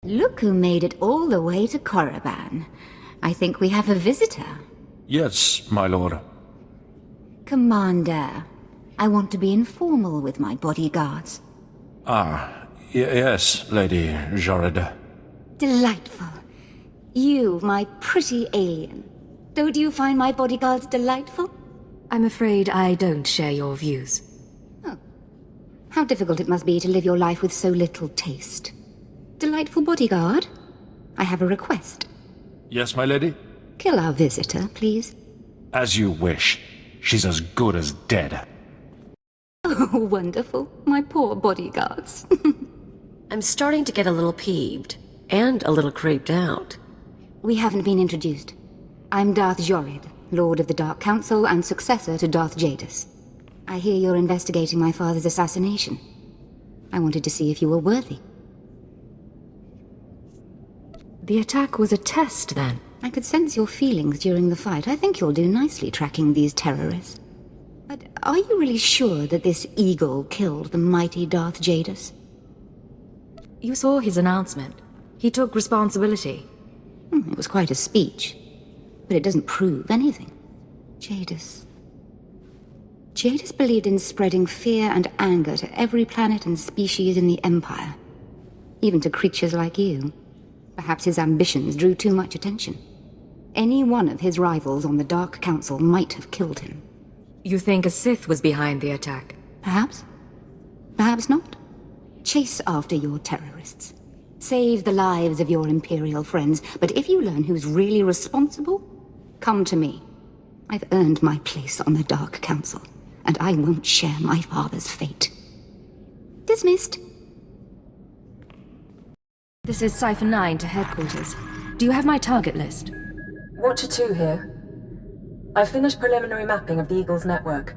Look who made it all the way to Korriban. I think we have a visitor. Yes, my lord. Commander, I want to be informal with my bodyguards. Yes, Lady Jared. Delightful. You, my pretty alien. Don't you find my bodyguards delightful? I'm afraid I don't share your views. Oh. How difficult it must be to live your life with so little taste. Delightful bodyguard, I have a request. Yes, my lady? Kill our visitor, please. As you wish. She's as good as dead. Oh, wonderful. My poor bodyguards. I'm starting to get a little peeved, and a little creeped out. We haven't been introduced. I'm Darth Jorid, Lord of the Dark Council and successor to Darth Jadis. I hear you're investigating my father's assassination. I wanted to see if you were worthy. The attack was a test, then? I could sense your feelings during the fight. I think you'll do nicely tracking these terrorists. But are you really sure that this eagle killed the mighty Darth Jadis? You saw his announcement. He took responsibility. It was quite a speech. But it doesn't prove anything. Jadis believed in spreading fear and anger to every planet and species in the Empire. Even to creatures like you. Perhaps his ambitions drew too much attention. Any one of his rivals on the Dark Council might have killed him. You think a Sith was behind the attack? Perhaps. Perhaps not. Chase after your terrorists. Save the lives of your Imperial friends, but if you learn who's really responsible, come to me. I've earned my place on the Dark Council, and I won't share my father's fate. Dismissed. This is Cipher 9 to headquarters. Do you have my target list? Watcher 2 here. I've finished preliminary mapping of the Eagle's network.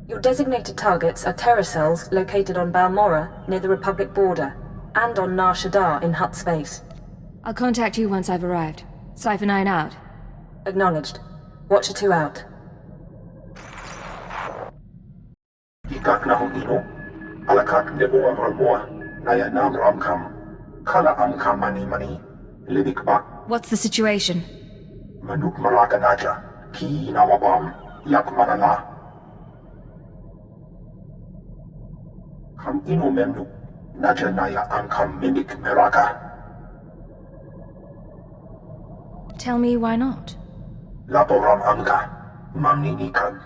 Your designated targets are terror cells located on Balmorra, near the Republic border, and on Nar Shaddaa in Hutt space. I'll contact you once I've arrived. Cipher 9 out. Acknowledged. Watcher 2 out. Ikak na hong ino, alakak nebo ang ramwa, naya nam ramkam, kala amkam mani, lidik bak, What's the situation? manuk maraka naja, ki nawabam, yak manala. Kam ino memnu, naja naya amkam mimik meraka. Tell me why not. Laporam amka, mamni nikag,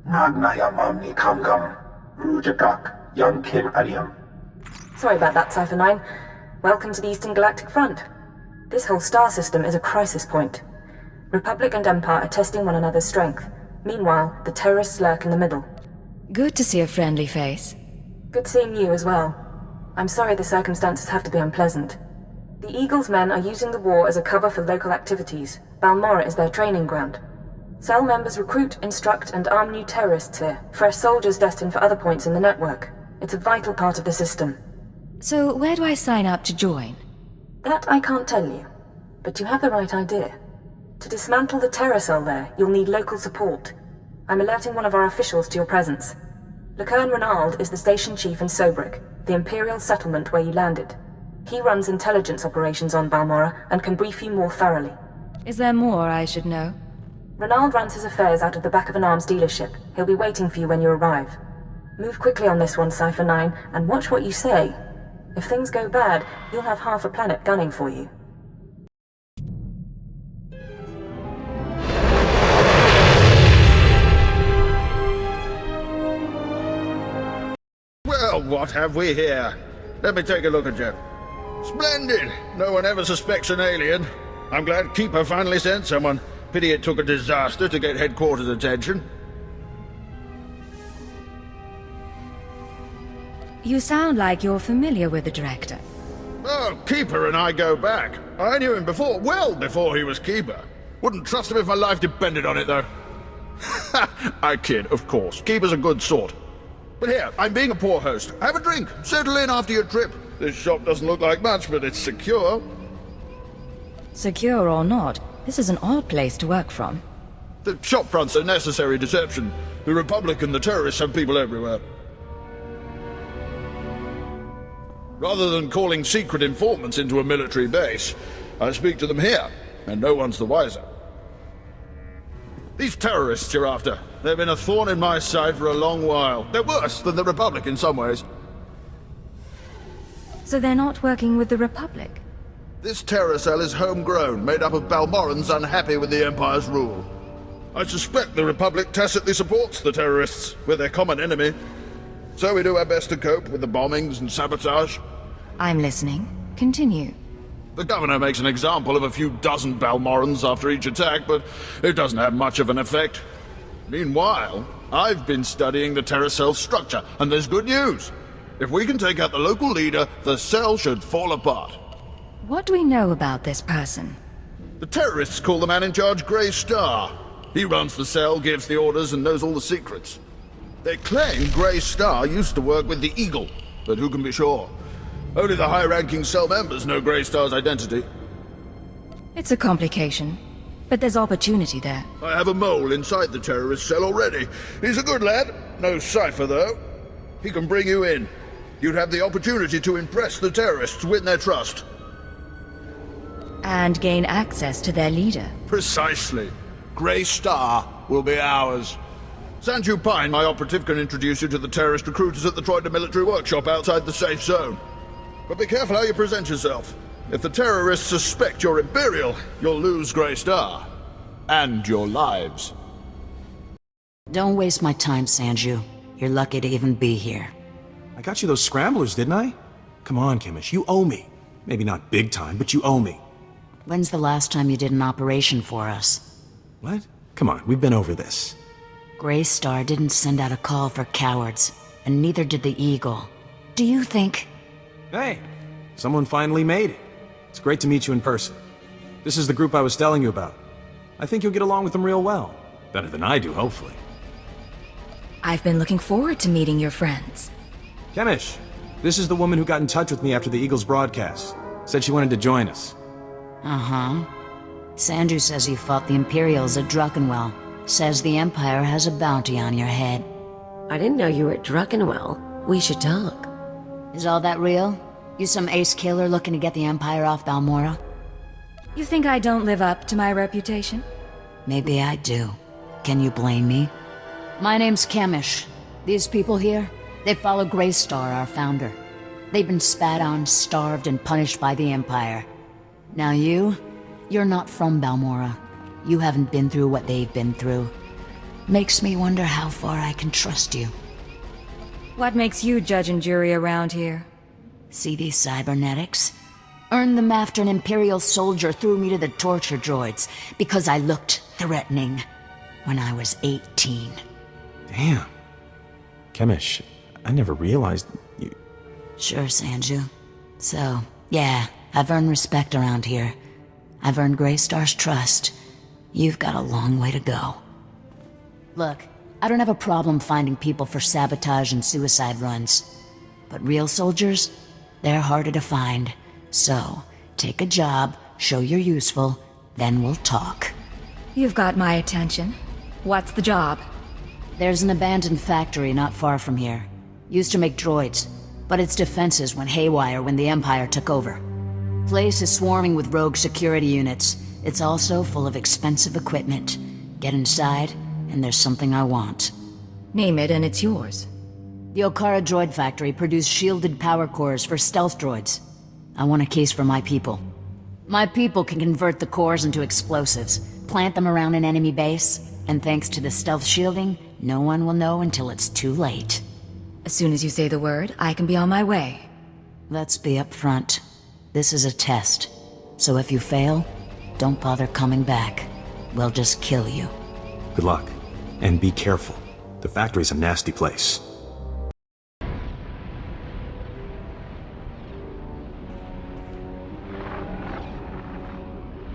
nagnaya mamni kamgam, rujakak, yang kim aliam. Sorry about that, Cipher 9. Welcome to the Eastern Galactic Front. This whole star system is a crisis point. Republic and Empire are testing one another's strength. Meanwhile, the terrorists lurk in the middle. Good to see a friendly face. Good seeing you as well. I'm sorry the circumstances have to be unpleasant. The Eagle's men are using the war as a cover for local activities. Balmorra is their training ground. Cell members recruit, instruct, and arm new terrorists here. Fresh soldiers destined for other points in the network. It's a vital part of the system. So where do I sign up to join? That I can't tell you. But you have the right idea. To dismantle the terror cell there, you'll need local support. I'm alerting one of our officials to your presence. Lucerne Renald is the station chief in Sobrik, the Imperial settlement where you landed. He runs intelligence operations on Balmorra and can brief you more thoroughly. Is there more I should know? Renald runs his affairs out of the back of an arms dealership. He'll be waiting for you when you arrive. Move quickly on this one, Cipher 9, and watch what you say. If things go bad, you'll have half a planet gunning for you. Well, what have we here? Let me take a look at you. Splendid! No one ever suspects an alien. I'm glad Keeper finally sent someone. Pity it took a disaster to get headquarters attention. You sound like you're familiar with the director. Oh, Keeper and I go back. I knew him before, well before he was Keeper. Wouldn't trust him if my life depended on it, though. I kid, of course. Keeper's a good sort. But here, I'm being a poor host. Have a drink. Settle in after your trip. This shop doesn't look like much, but it's secure. Secure or not, this is an odd place to work from. The shop front's a necessary deception. The Republic and the terrorists have people everywhere. Rather than calling secret informants into a military base, I speak to them here, and no one's the wiser. These terrorists you're after, they've been a thorn in my side for a long while. They're worse than the Republic in some ways. So they're not working with the Republic? This terror cell is homegrown, made up of Balmorrans unhappy with the Empire's rule. I suspect the Republic tacitly supports the terrorists. We're their common enemy. So we do our best to cope with the bombings and sabotage. I'm listening. Continue. The governor makes an example of a few dozen Balmorrans after each attack, but it doesn't have much of an effect. Meanwhile, I've been studying the terror cell's structure, and there's good news. If we can take out the local leader, the cell should fall apart. What do we know about this person? The terrorists call the man in charge Grey Star. He runs the cell, gives the orders, and knows all the secrets. They claim Grey Star used to work with the Eagle, but who can be sure? Only the high-ranking cell members know Grey Star's identity. It's a complication, but there's opportunity there. I have a mole inside the terrorist cell already. He's a good lad. No cipher, though. He can bring you in. You'd have the opportunity to impress the terrorists, win their trust. And gain access to their leader. Precisely. Grey Star will be ours. Sanju Pine, my operative, can introduce you to the terrorist recruiters at the Troida military workshop outside the safe zone. But be careful how you present yourself. If the terrorists suspect you're Imperial, you'll lose Grey Star. And your lives. Don't waste my time, Sanju. You're lucky to even be here. I got you those scramblers, didn't I? Come on, Kemish, you owe me. Maybe not big time, but you owe me. When's the last time you did an operation for us? What? Come on, we've been over this. Grey Star didn't send out a call for cowards, and neither did the Eagle. Do you think... Hey, someone finally made it. It's great to meet you in person. This is the group I was telling you about. I think you'll get along with them real well. Better than I do, hopefully. I've been looking forward to meeting your friends. Kemish, this is the woman who got in touch with me after the Eagle's broadcast. Said she wanted to join us. Uh-huh. Sanju says you fought the Imperials at Druckenwell. Says the Empire has a bounty on your head. I didn't know you were at Druckenwell. We should talk. Is all that real? You some ace killer looking to get the Empire off Balmorra? You think I don't live up to my reputation? Maybe I do. Can you blame me? My name's Kemish. These people here, they follow Grey Star, our founder. They've been spat on, starved, and punished by the Empire. Now you're not from Balmorra. You haven't been through what they've been through. Makes me wonder how far I can trust you. What makes you judge and jury around here? See these cybernetics? Earned them after an Imperial soldier threw me to the torture droids because I looked threatening when I was 18. Damn. Kemish, I never realized you... Sure, Sanju. So, yeah, I've earned respect around here. I've earned Grey Star's trust. You've got a long way to go. Look, I don't have a problem finding people for sabotage and suicide runs. But real soldiers, they're harder to find. So, take a job, show you're useful, then we'll talk. You've got my attention. What's the job? There's an abandoned factory not far from here. Used to make droids, but its defenses went haywire when the Empire took over. Place is swarming with rogue security units. It's also full of expensive equipment. Get inside, and there's something I want. Name it and it's yours. The Okara droid factory produced shielded power cores for stealth droids. I want a case for my people. My people can convert the cores into explosives, plant them around an enemy base, and thanks to the stealth shielding, no one will know until it's too late. As soon as you say the word, I can be on my way. Let's be upfront. This is a test, so if you fail, don't bother coming back. We'll just kill you. Good luck. And be careful. The factory's a nasty place.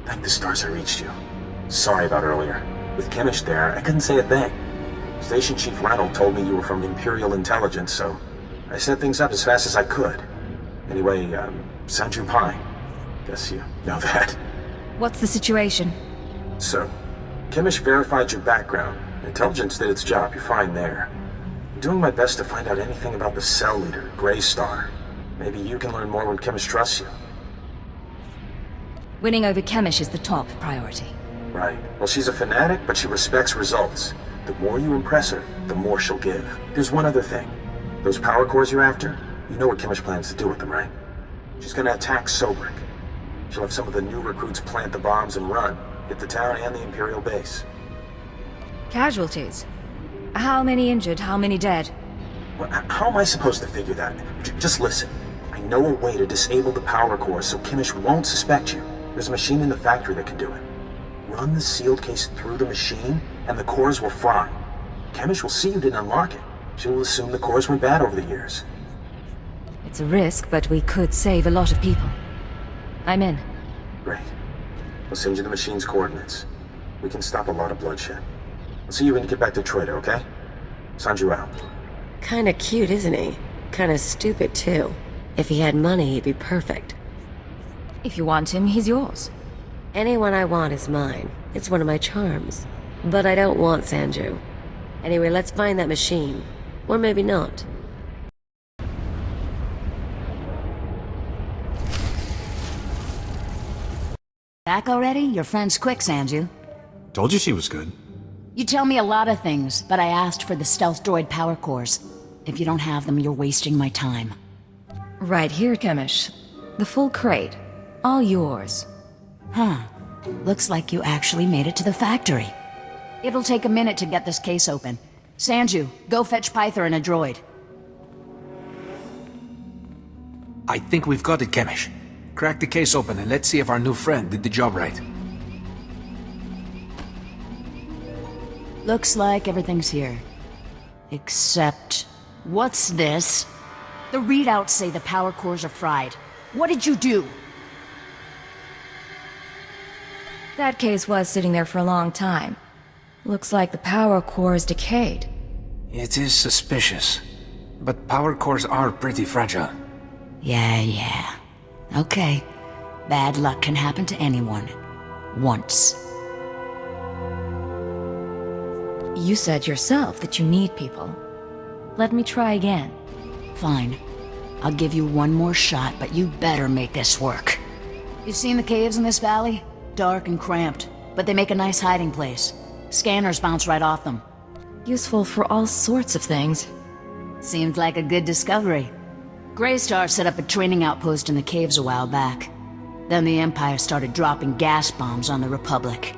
Thank the stars I reached you. Sorry about earlier. With Kemish there, I couldn't say a thing. Station Chief Ranald told me you were from Imperial Intelligence, so I set things up as fast as I could. Anyway, Sanju Pine. Guess you know that. What's the situation? So, Kemish verified your background. Intelligence did its job, you're fine there. I'm doing my best to find out anything about the cell leader, Grey Star. Maybe you can learn more when Chemish trusts you. Winning over Chemish is the top priority. Right. Well, she's a fanatic, but she respects results. The more you impress her, the more she'll give. There's one other thing. Those power cores you're after, you know what Chemish plans to do with them, right? She's gonna attack Sobrik. She'll have some of the new recruits plant the bombs and run, hit the town and the Imperial base. Casualties? How many injured, how many dead? Well, how am I supposed to figure that? Just listen. I know a way to disable the power cores so Chemish won't suspect you. There's a machine in the factory that can do it. Run the sealed case through the machine, and the cores will fry. Chemish will see you didn't unlock it. She will assume the cores went bad over the years. It's a risk, but we could save a lot of people. I'm in. Great. I'll send you the machine's coordinates. We can stop a lot of bloodshed. I'll see you when you get back to Troida, okay? Sanju out. Kinda cute, isn't he? Kinda stupid, too. If he had money, he'd be perfect. If you want him, he's yours. Anyone I want is mine. It's one of my charms. But I don't want Sanju. Anyway, let's find that machine. Or maybe not. Back already? Your friend's quick, Sanju. Told you she was good. You tell me a lot of things, but I asked for the stealth droid power cores. If you don't have them, you're wasting my time. Right here, Chemish. The full crate. All yours. Huh. Looks like you actually made it to the factory. It'll take a minute to get this case open. Sanju, go fetch Pyther and a droid. I think we've got it, Chemish. Crack the case open and let's see if our new friend did the job right. Looks like everything's here. Except... what's this? The readouts say the power cores are fried. What did you do? That case was sitting there for a long time. Looks like the power core is decayed. It is suspicious. But power cores are pretty fragile. Yeah. Okay. Bad luck can happen to anyone. Once. You said yourself that you need people. Let me try again. Fine. I'll give you one more shot, but you better make this work. You've seen the caves in this valley? Dark and cramped, but they make a nice hiding place. Scanners bounce right off them. Useful for all sorts of things. Seemed like a good discovery. Greystar set up a training outpost in the caves a while back. Then the Empire started dropping gas bombs on the Republic.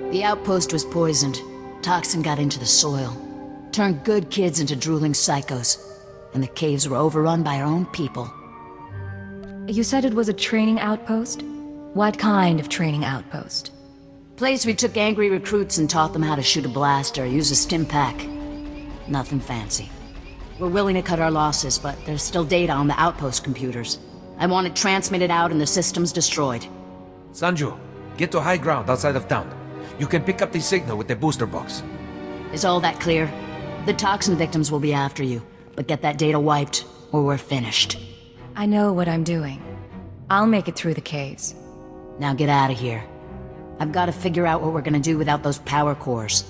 The outpost was poisoned. Toxin got into the soil. Turned good kids into drooling psychos. And the caves were overrun by our own people. You said it was a training outpost? What kind of training outpost? Place we took angry recruits and taught them how to shoot a blaster, use a stim pack. Nothing fancy. We're willing to cut our losses, but there's still data on the outpost computers. I want it transmitted out and the systems destroyed. Sanju, get to high ground outside of town. You can pick up the signal with the booster box. Is all that clear? The toxin victims will be after you, but get that data wiped, or we're finished. I know what I'm doing. I'll make it through the caves. Now get out of here. I've got to figure out what we're gonna do without those power cores.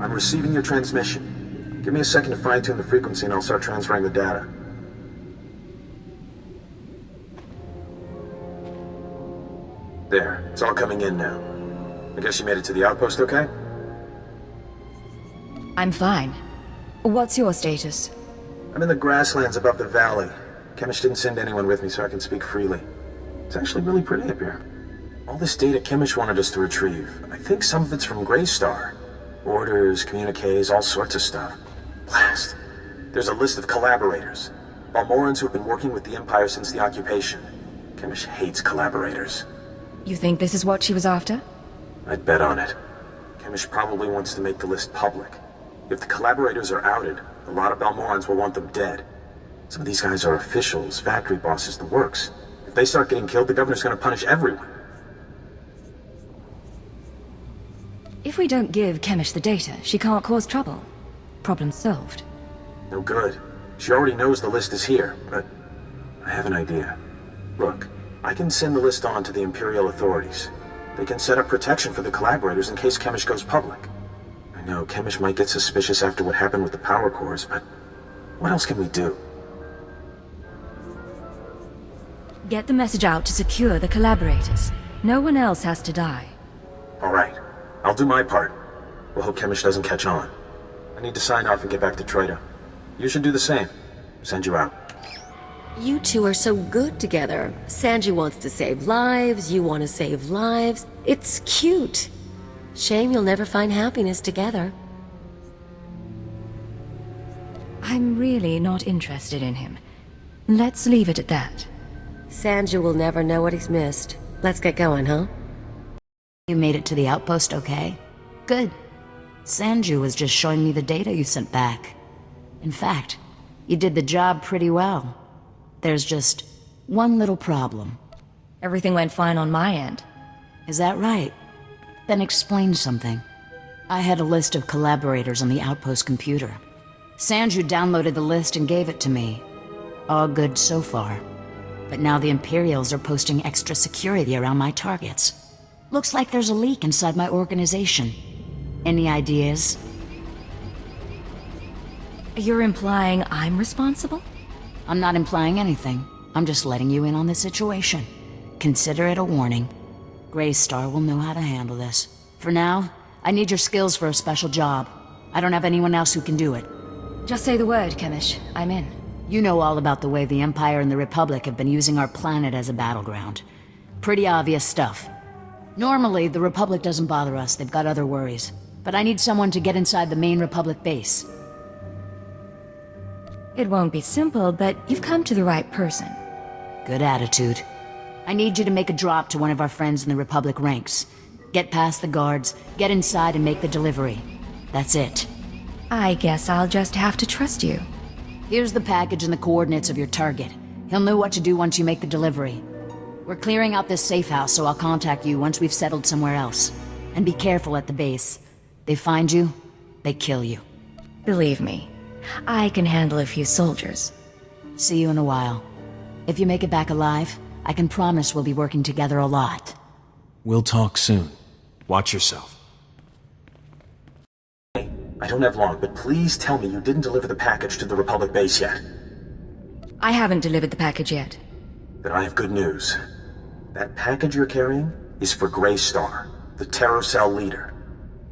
I'm receiving your transmission. Give me a second to fine-tune the frequency and I'll start transferring the data. There, it's all coming in now. I guess you made it to the outpost okay? I'm fine. What's your status? I'm in the grasslands above the valley. Chemish didn't send anyone with me so I can speak freely. It's actually really pretty up here. All this data Chemish wanted us to retrieve. I think some of it's from Greystar. Orders, communiques, all sorts of stuff. Blast. There's a list of collaborators. Balmorrans who've been working with the Empire since the occupation. Chemish hates collaborators. You think this is what she was after? I'd bet on it. Chemish probably wants to make the list public. If the collaborators are outed, a lot of Balmorrans will want them dead. Some of these guys are officials, factory bosses, the works. If they start getting killed, the governor's gonna punish everyone. If we don't give Chemish the data, she can't cause trouble. Problem solved. No good. She already knows the list is here, but I have an idea. Look, I can send the list on to the Imperial authorities. They can set up protection for the collaborators in case Chemish goes public. I know Chemish might get suspicious after what happened with the power cores, but what else can we do? Get the message out to secure the collaborators. No one else has to die. All right. I'll do my part. We'll hope Chemish doesn't catch on. I need to sign off and get back to Troida. You should do the same. Send you out. You two are so good together. Sanji wants to save lives, you want to save lives. It's cute. Shame you'll never find happiness together. I'm really not interested in him. Let's leave it at that. Sanji will never know what he's missed. Let's get going, huh? You made it to the outpost okay? Good. Sanju was just showing me the data you sent back. In fact, you did the job pretty well. There's just one little problem. Everything went fine on my end. Is that right? Then explain something. I had a list of collaborators on the outpost computer. Sanju downloaded the list and gave it to me. All good so far. But now the Imperials are posting extra security around my targets. Looks like there's a leak inside my organization. Any ideas? You're implying I'm responsible? I'm not implying anything. I'm just letting you in on the situation. Consider it a warning. Greystar will know how to handle this. For now, I need your skills for a special job. I don't have anyone else who can do it. Just say the word, Chemish. I'm in. You know all about the way the Empire and the Republic have been using our planet as a battleground. Pretty obvious stuff. Normally, the Republic doesn't bother us. They've got other worries. But I need someone to get inside the main Republic base. It won't be simple, but you've come to the right person. Good attitude. I need you to make a drop to one of our friends in the Republic ranks. Get past the guards, get inside and make the delivery. That's it. I guess I'll just have to trust you. Here's the package and the coordinates of your target. He'll know what to do once you make the delivery. We're clearing out this safe house, so I'll contact you once we've settled somewhere else. And be careful at the base. They find you, they kill you. Believe me, I can handle a few soldiers. See you in a while. If you make it back alive, I can promise we'll be working together a lot. We'll talk soon. Watch yourself. I don't have long, but please tell me you didn't deliver the package to the Republic base yet. I haven't delivered the package yet. Then I have good news. That package you're carrying is for Greystar, the Terror Cell leader.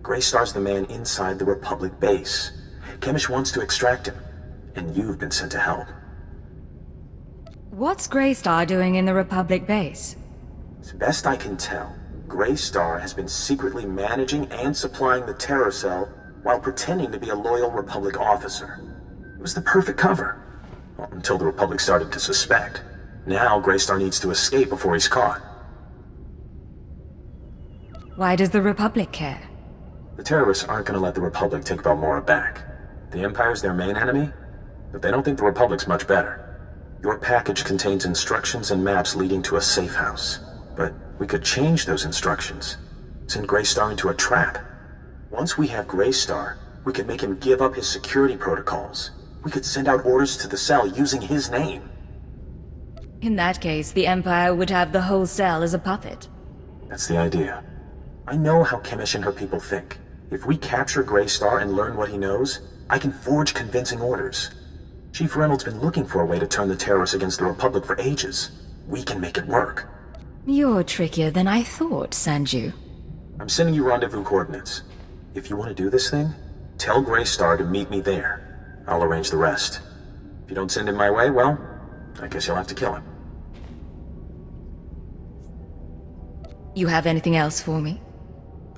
Greystar's the man inside the Republic base. Chemish wants to extract him, and you've been sent to help. What's Greystar doing in the Republic base? As best I can tell, Greystar has been secretly managing and supplying the Terror Cell while pretending to be a loyal Republic officer. It was the perfect cover. Well, until the Republic started to suspect. Now Greystar needs to escape before he's caught. Why does the Republic care? The terrorists aren't going to let the Republic take Balmorra back. The Empire's their main enemy, but they don't think the Republic's much better. Your package contains instructions and maps leading to a safe house. But we could change those instructions. Send Greystar into a trap. Once we have Greystar, we can make him give up his security protocols. We could send out orders to the cell using his name. In that case, the Empire would have the whole cell as a puppet. That's the idea. I know how Chemish and her people think. If we capture Greystar and learn what he knows, I can forge convincing orders. Chief Reynolds been looking for a way to turn the terrorists against the Republic for ages. We can make it work. You're trickier than I thought, Sanju. I'm sending you rendezvous coordinates. If you want to do this thing, tell Greystar to meet me there. I'll arrange the rest. If you don't send him my way, well, I guess you'll have to kill him. You have anything else for me?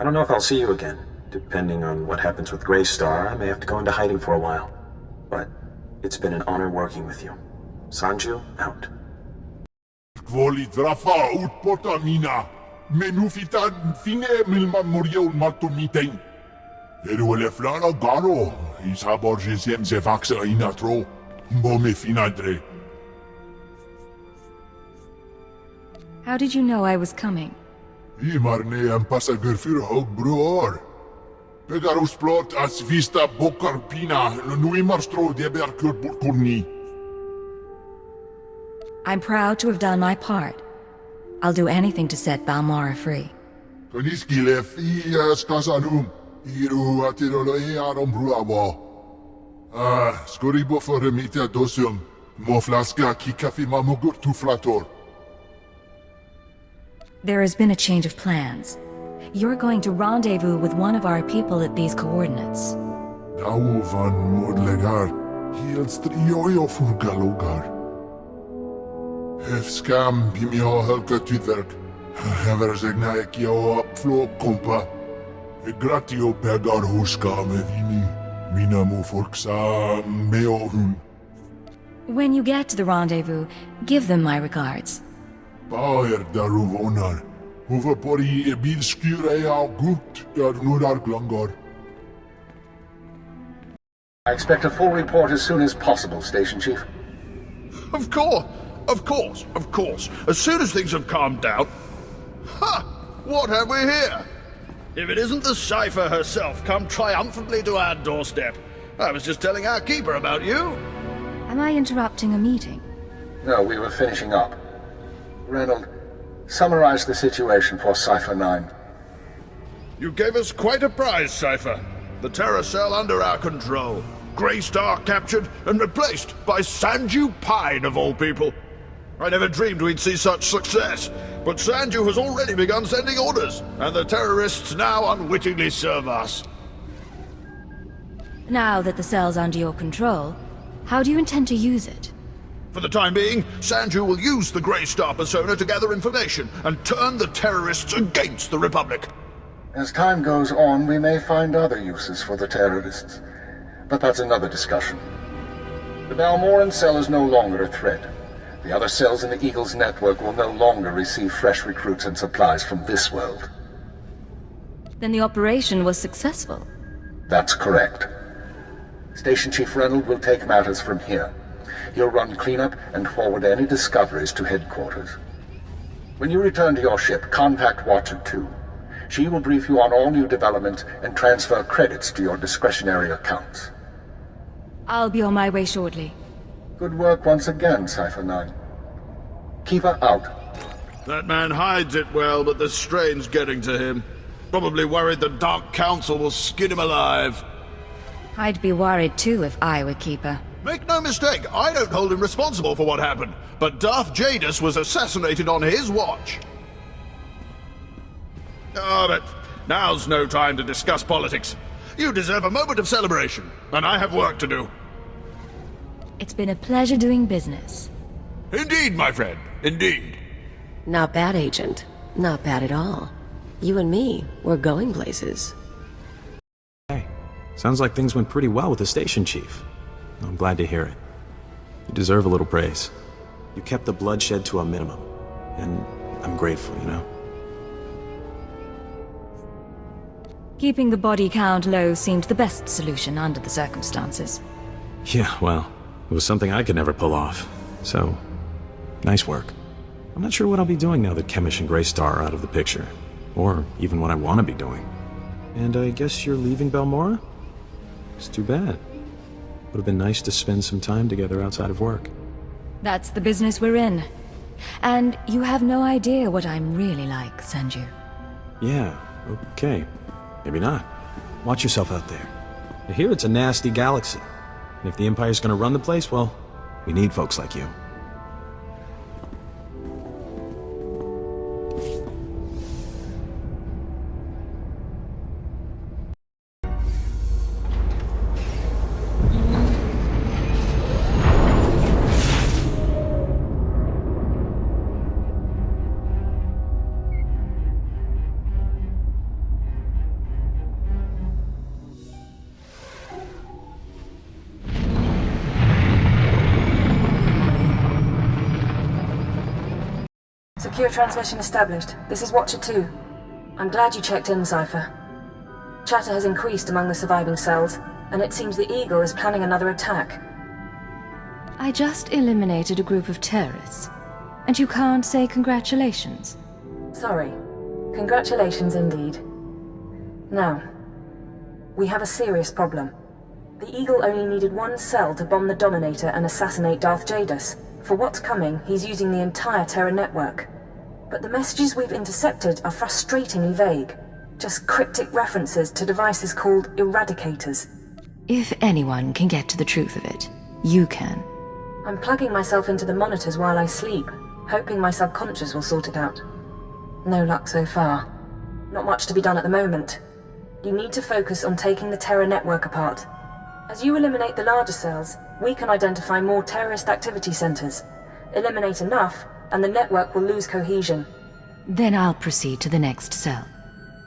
I don't know if I'll see you again. Depending on what happens with Greystar, I may have to go into hiding for a while. But it's been an honor working with you. Sanju, out. Kvoli drafa utpota mina. Menufitan fine milma moriol matumiteng. Eruele flana garo. Isabor jesem se vaxa inatro. Mbome finadre. How did you know I was coming? Imarne am pasager für hog broor. Pegarus plot as vista bokarpina. Nuimarstro deber kurt burkurni. I'm proud to have done my part. I'll do anything to set Balmorra free. Toniskile fias kasanum. Iru atirolo arom bruavo. Skoribo for remita dosum. Moflaska ki kafi mamugur tu flator. There has been a change of plans. You're going to rendezvous with one of our people at these coordinates. Dau van modlegar. Heel strioio furgalogar. Hefskam bimio helka tudverk. Hever zegna ekio apflo kompa. Gratio pegar huska medini. Minamu forksa meohun. When you get to the rendezvous, give them my regards. Bauer daruvonar. Hoevepori bil skure au gut nudar glongor. I expect a full report as soon as possible, Station Chief. Of course. As soon as things have calmed down. Ha! What have we here? If it isn't the Cypher herself come triumphantly to our doorstep. I was just telling our keeper about you. Am I interrupting a meeting? No, we were finishing up. Reynold, summarize the situation for Cypher 9. You gave us quite a prize, Cypher. The Terra cell under our control. Greystar captured and replaced by Sanju Pine, of all people. I never dreamed we'd see such success, but Sanju has already begun sending orders, and the terrorists now unwittingly serve us. Now that the cell's under your control, how do you intend to use it? For the time being, Sanju will use the Greystar persona to gather information and turn the terrorists against the Republic. As time goes on, we may find other uses for the terrorists. But that's another discussion. The Balmorran cell is no longer a threat. The other cells in the Eagle's network will no longer receive fresh recruits and supplies from this world. Then the operation was successful. That's correct. Station Chief Reynold will take matters from here. He'll run cleanup and forward any discoveries to headquarters. When you return to your ship, contact Watcher 2. She will brief you on all new developments and transfer credits to your discretionary accounts. I'll be on my way shortly. Good work once again, Cypher 9. Keep her out. That man hides it well, but the strain's getting to him. Probably worried the Dark Council will skin him alive. I'd be worried too if I were Keeper. Make no mistake, I don't hold him responsible for what happened, but Darth Jadus was assassinated on his watch. Oh, but now's no time to discuss politics. You deserve a moment of celebration, and I have work to do. It's been a pleasure doing business. Indeed, my friend, indeed. Not bad, Agent. Not bad at all. You and me, we're going places. Hey, sounds like things went pretty well with the Station Chief. I'm glad to hear it. You deserve a little praise. You kept the bloodshed to a minimum, and I'm grateful, you know? Keeping the body count low seemed the best solution under the circumstances. Yeah, well, it was something I could never pull off. So, nice work. I'm not sure what I'll be doing now that Chemish and Greystar are out of the picture. Or even what I want to be doing. And I guess you're leaving Balmorra? It's too bad. Would have been nice to spend some time together outside of work. That's the business we're in. And you have no idea what I'm really like, Sanju. Yeah, okay. Maybe not. Watch yourself out there. I hear it's a nasty galaxy. And if the Empire's gonna run the place, well, we need folks like you. Secure transmission established. This is Watcher 2. I'm glad you checked in, Cypher. Chatter has increased among the surviving cells, and it seems the Eagle is planning another attack. I just eliminated a group of terrorists. And you can't say congratulations? Sorry. Congratulations indeed. Now, we have a serious problem. The Eagle only needed one cell to bomb the Dominator and assassinate Darth Jadus. For what's coming, he's using the entire Terra network. But the messages we've intercepted are frustratingly vague. Just cryptic references to devices called eradicators. If anyone can get to the truth of it, you can. I'm plugging myself into the monitors while I sleep, hoping my subconscious will sort it out. No luck so far. Not much to be done at the moment. You need to focus on taking the Terra network apart. As you eliminate the larger cells, we can identify more terrorist activity centers. Eliminate enough, and the network will lose cohesion. Then I'll proceed to the next cell.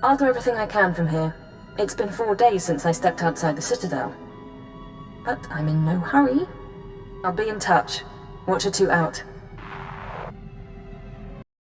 I'll do everything I can from here. It's been 4 days since I stepped outside the Citadel. But I'm in no hurry. I'll be in touch. Watcher 2 out.